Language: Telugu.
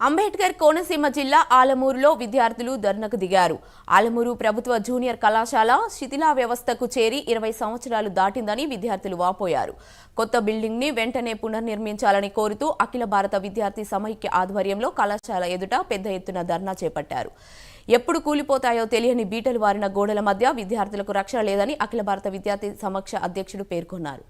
అంబేద్కర్ కోనసీమ జిల్లా ఆలమూరులో విద్యార్థులు ధర్నాకు దిగారు. ఆలమూరు ప్రభుత్వ జూనియర్ కళాశాల శిథిలా వ్యవస్థకు చేరి 20 సంవత్సరాలు దాటిందని విద్యార్థులు వాపోయారు. కొత్త బిల్డింగ్ ని వెంటనే పునర్నిర్మించాలని కోరుతూ అఖిల భారత విద్యార్థి సమైక్య ఆధ్వర్యంలో కళాశాల ఎదుట పెద్ద ఎత్తున ధర్నా చేపట్టారు. ఎప్పుడు కూలిపోతాయో తెలియని బీటలు వారిన గోడల మధ్య విద్యార్థులకు రక్షణ లేదని అఖిల భారత విద్యార్థి సమక్ష అధ్యక్షుడు పేర్కొన్నారు.